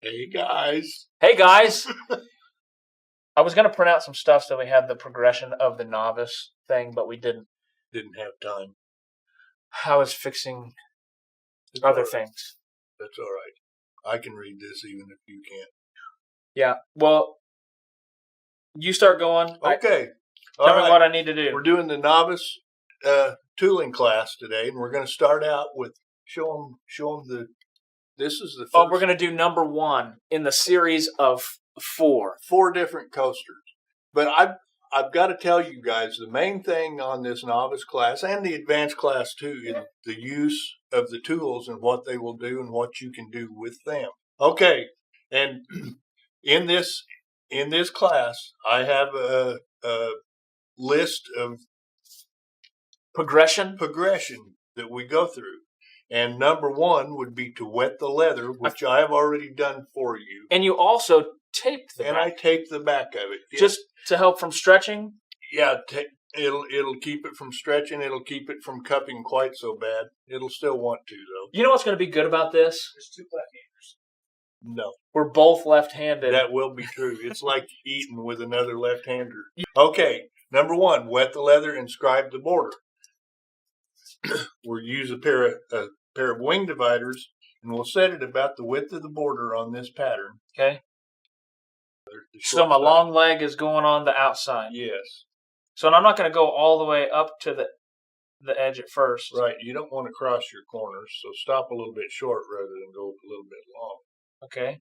Hey, guys. Hey, guys. I was going to print out some stuff so we had the progression of the novice thing, but we didn't. Didn't have time. I was fixing other things. That's all right. I can read this even if you can't. Yeah. Well, you start going. Okay. Tell me what I need to do. We're doing the novice tooling class today, and we're going to start out with show them this is the first. Oh, we're going to do number 1 in the series of 4. 4 different coasters. But I've got to tell you guys, the main thing on this novice class and the advanced class too is the use of the tools and what they will do and what you can do with them. Okay, and in this class, I have a list of progression that we go through. And number 1 would be to wet the leather, which I have already done for you. And you also taped the back. And I taped the back of it. Just to help from stretching? Yeah, it'll keep it from stretching. It'll keep it from cupping quite so bad. It'll still want to, though. You know what's going to be good about this? There's 2 left-handers. No. We're both left-handed. That will be true. It's like eating with another left-hander. Okay, number 1, wet the leather and scribe the border. We'll use a pair of wing dividers, and we'll set it about the width of the border on this pattern. Okay. So my long leg is going on the outside. Yes. So I'm not going to go all the way up to the edge at first. Right. You don't want to cross your corners, so stop a little bit short rather than go a little bit long. Okay.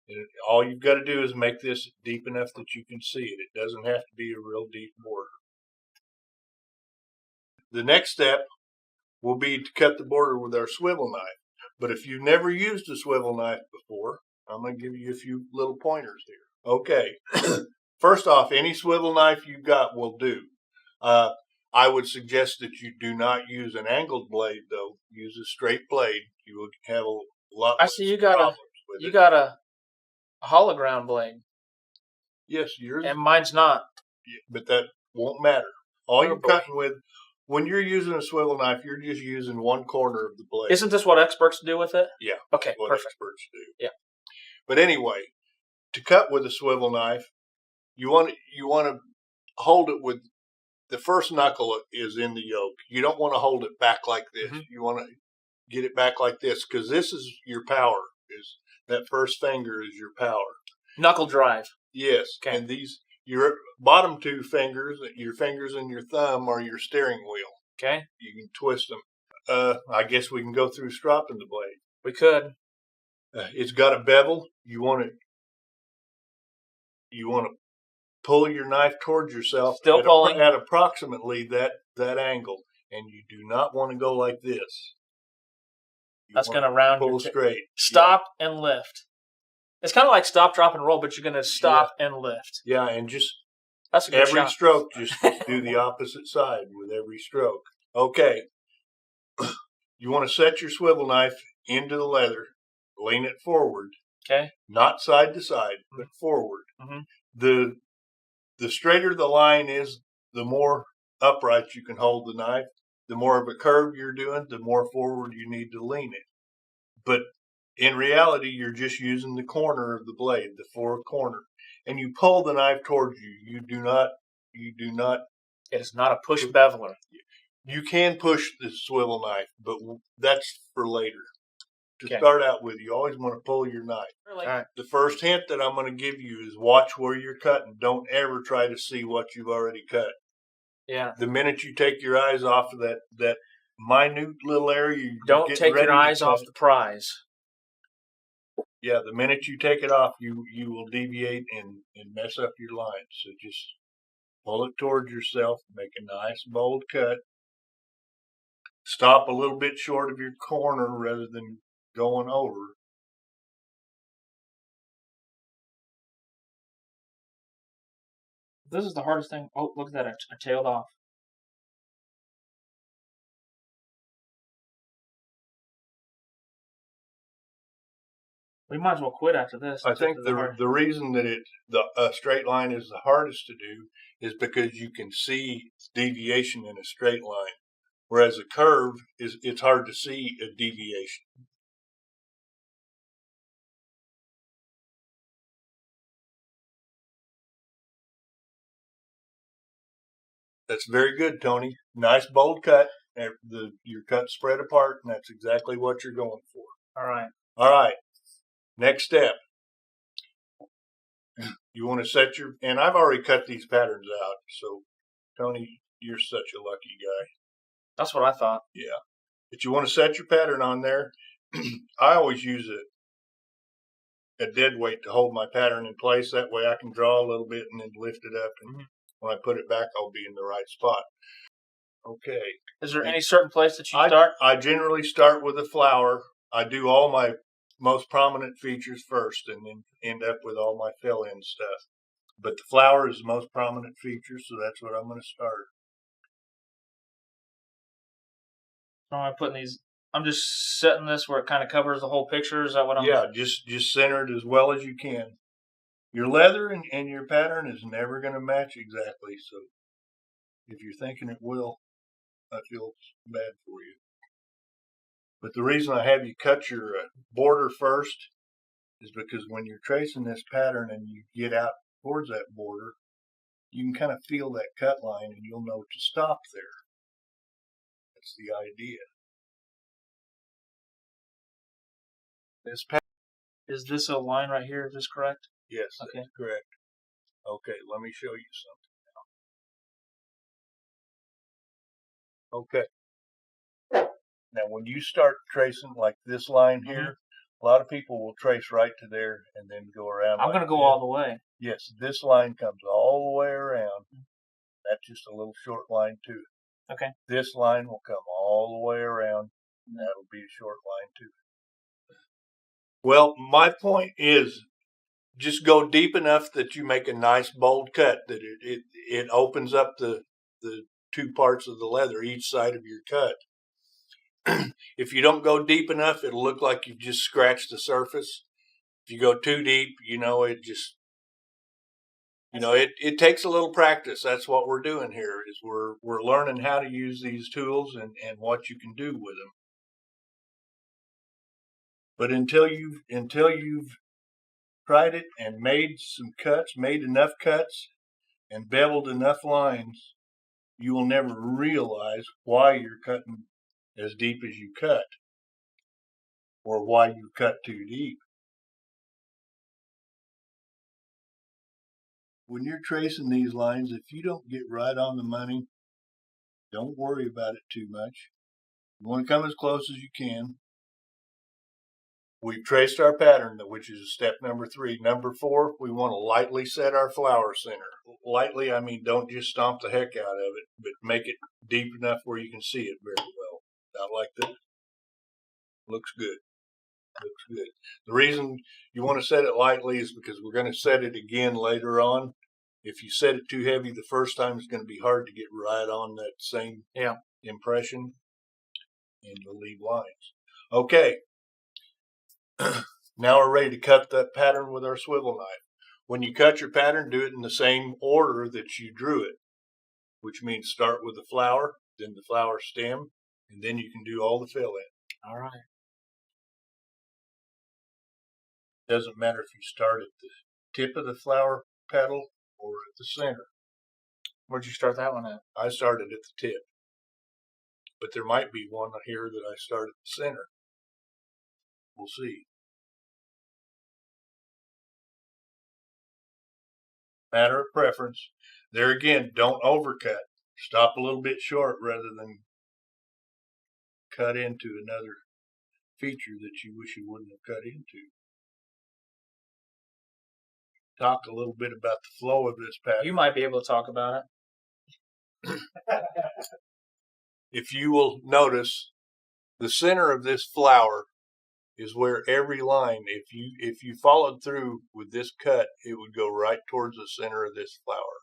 And all you've got to do is make this deep enough that you can see it. It doesn't have to be a real deep border. The next step will be to cut the border with our swivel knife. But if you've never used a swivel knife before, I'm going to give you a few little pointers here. Okay. First off, any swivel knife you've got will do. I would suggest that you do not use an angled blade, though. Use a straight blade. You will have a lot. I see you got a hollow ground blade. Yes, yours. And mine's not. But that won't matter. All you're cutting with, when you're using a swivel knife, you're just using one corner of the blade. Isn't this what experts do with it? Yeah. Okay, what perfect. Experts do. Yeah. But anyway, to cut with a swivel knife, you want to hold it with the first knuckle is in the yoke. You don't want to hold it back like this. Mm-hmm. You want to get it back like this because this is your power. Is that first finger is your power. Knuckle drive. Yes. Okay. And your bottom 2 fingers, your fingers and your thumb are your steering wheel. Okay. You can twist them. I guess we can go through stropping the blade. We could. It's got a bevel. You want to pull your knife towards yourself. Still pulling at approximately that angle, and you do not want to go like this. That's going to round pull straight. Stop and lift. It's kind of like stop, drop, and roll, but you're going to stop and lift. Yeah, and just that's a good every shot. stroke, just do the opposite side with every stroke. Okay. You want to set your swivel knife into the leather, lean it forward. Okay. Not side to side, but forward. Mm-hmm. The straighter the line is, the more upright you can hold the knife. The more of a curve you're doing, the more forward you need to lean it. But in reality, you're just using the corner of the blade, the fourth corner, and you pull the knife towards you. You do not. It is not a push beveler. You can push the swivel knife, but that's for later. To start out with, you always want to pull your knife. Really? All right. The first hint that I'm going to give you is watch where you're cutting. Don't ever try to see what you've already cut. Yeah. The minute you take your eyes off of that minute little area, don't take your eyes off the prize. Yeah, the minute you take it off, you will deviate and mess up your line. So just pull it towards yourself, make a nice bold cut. Stop a little bit short of your corner rather than going over. This is the hardest thing. Oh, look at that. I tailed off. We might as well quit after this. I think the reason that a straight line is the hardest to do is because you can see deviation in a straight line, whereas a curve it's hard to see a deviation. That's very good, Tony. Nice bold cut. Your cut spread apart, and that's exactly what you're going for. All right. All right. Next step. You want to set your, and I've already cut these patterns out. So, Tony, you're such a lucky guy. That's what I thought. Yeah. But you want to set your pattern on there. I always use a dead weight to hold my pattern in place. That way I can draw a little bit and then lift it up. And when I put it back, I'll be in the right spot. Okay. Is there any certain place that you start? I generally start with a flower. I do all my most prominent features first and then end up with all my fill-in stuff. But the flower is the most prominent feature, so that's what I'm going to start. So I'm putting these. I'm just setting this where it kind of covers the whole picture. Is that what I'm? Yeah, just center it as well as you can. Your leather and your pattern is never going to match exactly, so if you're thinking it will, I feel bad for you. But the reason I have you cut your border first is because when you're tracing this pattern and you get out towards that border, you can kind of feel that cut line and you'll know to stop there. That's the idea. This pattern. Is this a line right here? Is this correct? Yes, okay. That's correct. Okay, let me show you something now. Okay. Now, when you start tracing like this line here, a lot of people will trace right to there and then go around. I'm going to go all the way. Yes, this line comes all the way around. That's just a little short line too. Okay. This line will come all the way around, and that'll be a short line too. Well, my point is just go deep enough that you make a nice bold cut, that it opens up the two parts of the leather, each side of your cut. If you don't go deep enough, it'll look like you've just scratched the surface. If you go too deep, it just, it takes a little practice. That's what we're doing here is we're learning how to use these tools and what you can do with them. But until you've tried it and made some cuts, made enough cuts and beveled enough lines, you will never realize why you're cutting as deep as you cut or why you cut too deep. When you're tracing these lines, if you don't get right on the money, don't worry about it too much. You want to come as close as you can. We've traced our pattern, which is step number 3. Number 4, we want to lightly set our flower center. Lightly, I mean, don't just stomp the heck out of it, but make it deep enough where you can see it very well. Not like this. Looks good. Looks good. The reason you want to set it lightly is because we're going to set it again later on. If you set it too heavy the first time, it's going to be hard to get right on that same impression, and you'll leave lines. Okay. Now we're ready to cut that pattern with our swivel knife. When you cut your pattern, do it in the same order that you drew it, which means start with the flower, then the flower stem, and then you can do all the fill in. All right. Doesn't matter if you start at the tip of the flower petal or at the center. Where'd you start that one at? I started at the tip, but there might be one here that I start at the center. We'll see. Matter of preference. There again, don't overcut. Stop a little bit short rather than cut into another feature that you wish you wouldn't have cut into. Talk a little bit about the flow of this pattern. You might be able to talk about it. If you will notice, the center of this flower is where every line, if you followed through with this cut, it would go right towards the center of this flower.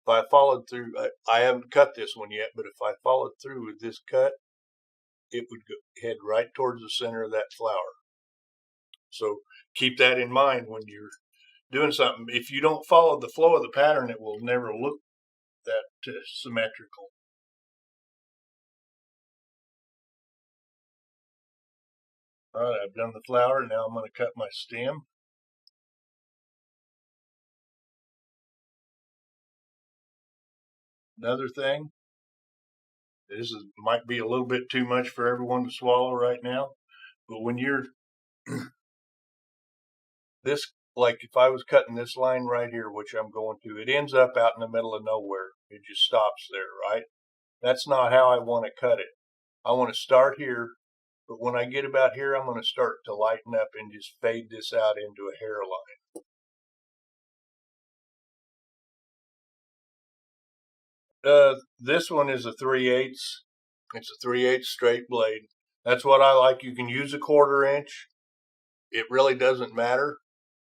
If I followed through, I haven't cut this one yet, but if I followed through with this cut, it would head right towards the center of that flower. So keep that in mind when you're doing something. If you don't follow the flow of the pattern, it will never look that symmetrical. All right, I've done the flower. Now I'm going to cut my stem. Another thing, might be a little bit too much for everyone to swallow right now, but when you're this, like if I was cutting this line right here, which I'm going to, it ends up out in the middle of nowhere. It just stops there, right? That's not how I want to cut it. I want to start here, but when I get about here, I'm going to start to lighten up and just fade this out into a hairline. This one is a 3/8. It's a 3/8 straight blade. That's what I like. You can use a 1/4 inch. It really doesn't matter,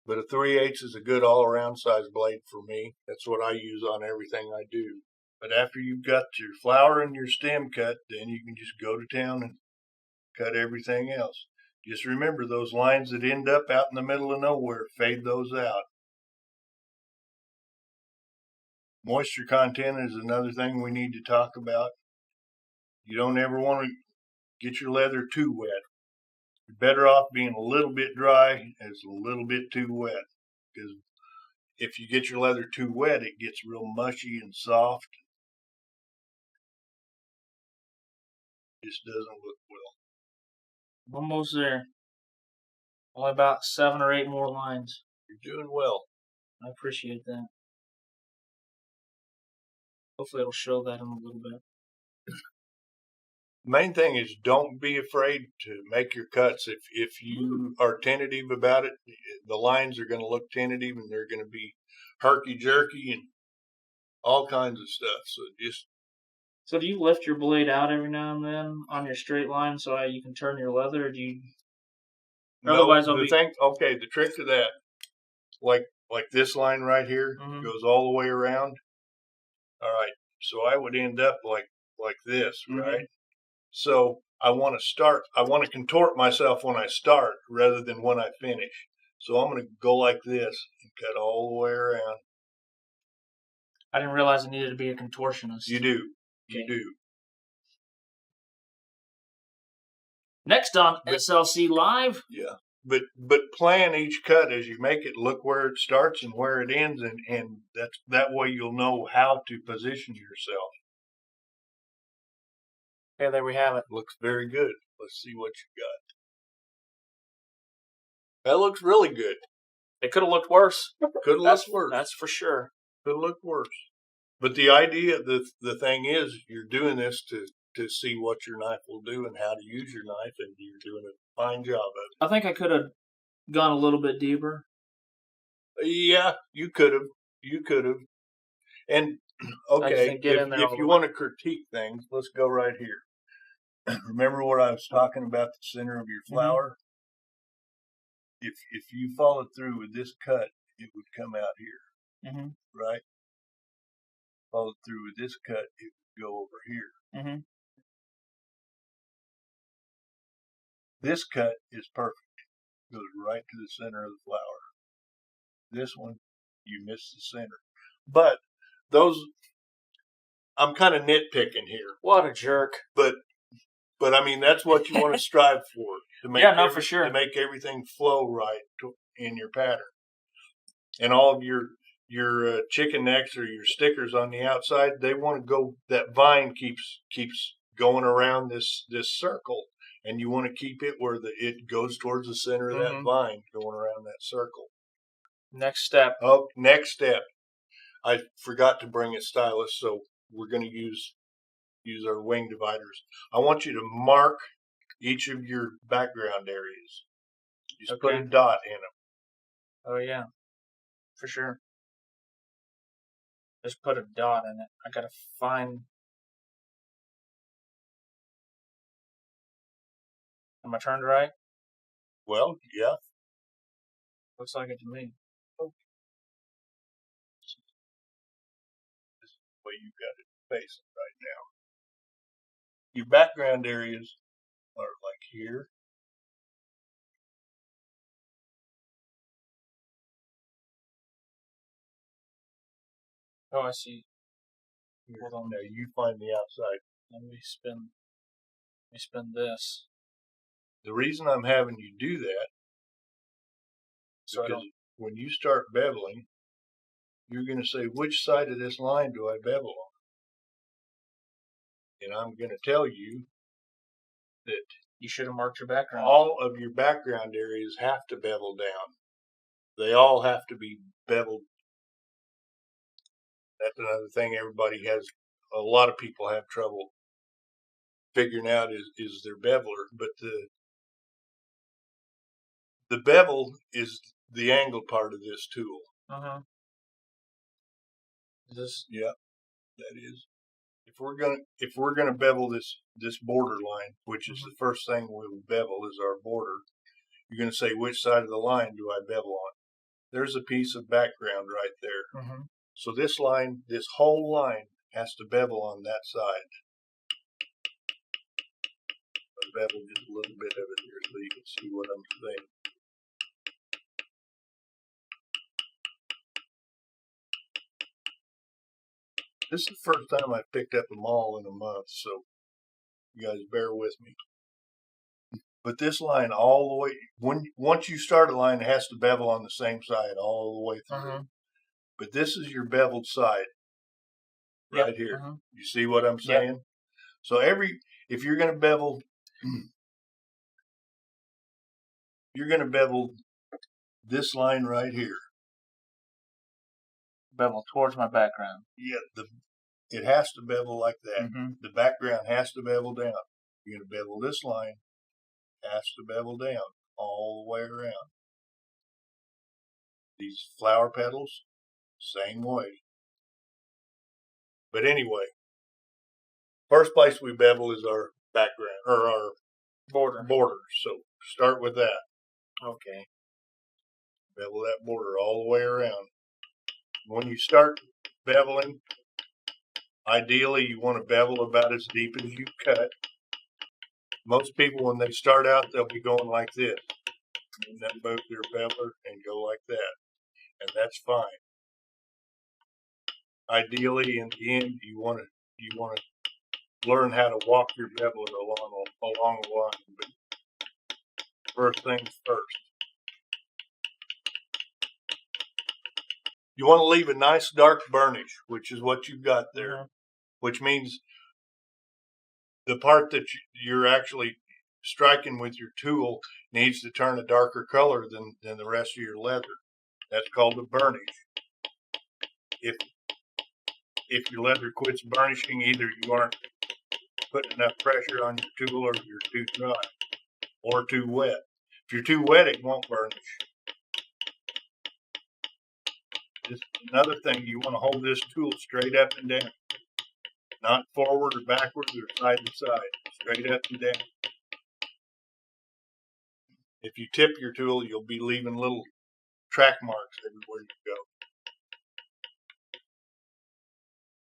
but a 3/8 is a good all-around size blade for me. That's what I use on everything I do. But after you've got your flower and your stem cut, then you can just go to town and cut everything else. Just remember those lines that end up out in the middle of nowhere, fade those out. Moisture content is another thing we need to talk about. You don't ever want to get your leather too wet. You're better off being a little bit dry as a little bit too wet. Because if you get your leather too wet, it gets real mushy and soft. It just doesn't look well. Almost there. Only about 7 or 8 more lines. You're doing well. I appreciate that. Hopefully it'll show that in a little bit. Main thing is don't be afraid to make your cuts. If you are tentative about it, the lines are going to look tentative and they're going to be herky-jerky and all kinds of stuff. So do you lift your blade out every now and then on your straight line so you can turn your leather, or do you? Otherwise, the trick to that, like this line right here, goes all the way around. All right, so I would end up like this, right? So I want to contort myself when I start rather than when I finish. So I'm going to go like this and cut all the way around. I didn't realize I needed to be a contortionist. You do. You do. Next on SLC Live. Yeah. But plan each cut as you make it. Look where it starts and where it ends, and that way you'll know how to position yourself. Okay, there we have it. Looks very good. Let's see what you got. That looks really good. It could have looked worse. Could have looked worse. That's for sure. Could have looked worse. But the idea, the thing is, you're doing this to see what your knife will do and how to use your knife, and you're doing a fine job of it. I think I could have gone a little bit deeper. Yeah, you could have. You could have. And okay, if you want to critique things, let's go right here. Remember what I was talking about, the center of your flower? If you followed through with this cut, it would come out here, right? Followed through with this cut, it would go over here. This cut is perfect. Goes right to the center of the flower. This one, you miss the center. But I'm kind of nitpicking here. What a jerk. But I mean, that's what you want to strive for. To make for sure. To make everything flow right in your pattern. And all of your chicken necks or your stickers on the outside, they want to go, that vine keeps going around this circle. And you want to keep it where it goes towards the center of that vine, going around that circle. Next step. Oh, next step. I forgot to bring a stylus, so we're going to use our wing dividers. I want you to mark each of your background areas. Just put a dot in them. Oh, yeah. For sure. Just put a dot in it. I got to find... Am I turned right? Well, yeah. Looks like it to me. This is the way you've got it facing right now. Your background areas are like here. Oh, I see. Hold on. Now you find the outside. Let me spin this. The reason I'm having you do that is because when you start beveling, you're going to say, which side of this line do I bevel on? And I'm going to tell you that You should have marked your background. all of your background areas have to bevel down. They all have to be beveled. That's another thing everybody has. A lot of people have trouble figuring out is their beveler, but the bevel is the angle part of this tool. Yeah, that is. If we're gonna bevel this border line, which is the first thing we'll bevel is our border, you're gonna say which side of the line do I bevel on? There's a piece of background right there. So this line, this whole line, has to bevel on that side. I'll bevel just a little bit of it here so you can see what I'm saying. This is the first time I've picked up a maul in a month, so you guys bear with me. But this line all the way, once you start a line, it has to bevel on the same side all the way through. But this is your beveled side right here. You see what I'm saying? Yep. So if you're going to bevel, you're going to bevel this line right here. Bevel towards my background. Yeah, it has to bevel like that. The background has to bevel down. You're going to bevel this line, has to bevel down all the way around. These flower petals, same way. But anyway, first place we bevel is our background or our border. So start with that. Okay. Bevel that border all the way around. When you start beveling, ideally you want to bevel about as deep as you cut. Most people, when they start out, they'll be going like this. And then move their beveler and go like that. And that's fine. Ideally, in the end, you want to learn how to walk your beveler along the line. But first things first. You want to leave a nice dark burnish, which is what you've got there, which means the part that you're actually striking with your tool needs to turn a darker color than the rest of your leather. That's called a burnish. If your leather quits burnishing, either you aren't putting enough pressure on your tool or you're too dry or too wet. If you're too wet, it won't burnish. Just another thing, you want to hold this tool straight up and down, not forward or backwards or side to side, straight up and down. If you tip your tool, you'll be leaving little track marks everywhere you go.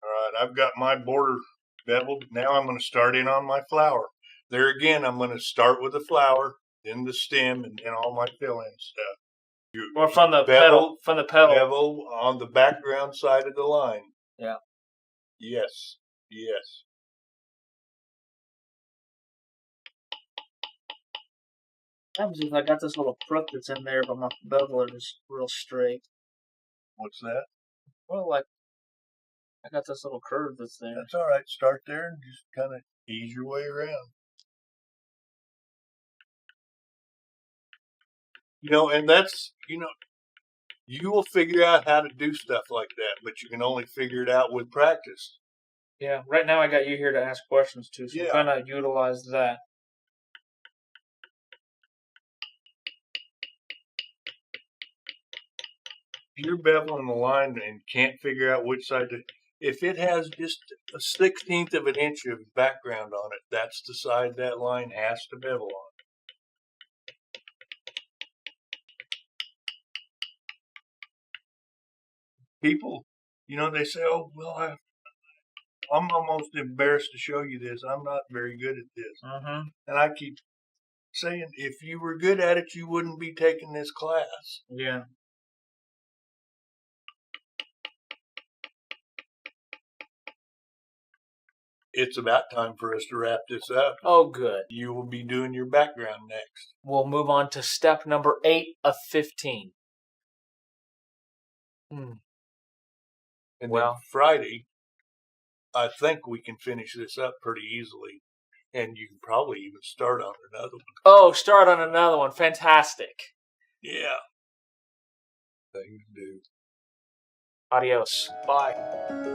All right, I've got my border beveled. Now I'm going to start in on my flower. There again, I'm going to start with the flower, then the stem, and then all my fill-in stuff. Or from the petal. Bevel on the background side of the line. Yeah. Yes. Happens is I got this little crook that's in there, but my beveler is real straight. What's that? Well, like I got this little curve that's there. That's all right. Start there and just kind of ease your way around. And that's, you will figure out how to do stuff like that, but you can only figure it out with practice. Yeah, right now I got you here to ask questions too, so kind of utilize that. If you're beveling the line and can't figure out which side if it has just a 1/16 of an inch of background on it, that's the side that line has to bevel on. People, they say, oh, well, I'm almost embarrassed to show you this. I'm not very good at this. And I keep saying, if you were good at it, you wouldn't be taking this class. Yeah. It's about time for us to wrap this up. Oh, good. You will be doing your background next. We'll move on to step number 8 of 15. And then Friday, I think we can finish this up pretty easily, and you can probably even start on another one. Oh, start on another one. Fantastic. Yeah. Thing to do. Adios. Bye.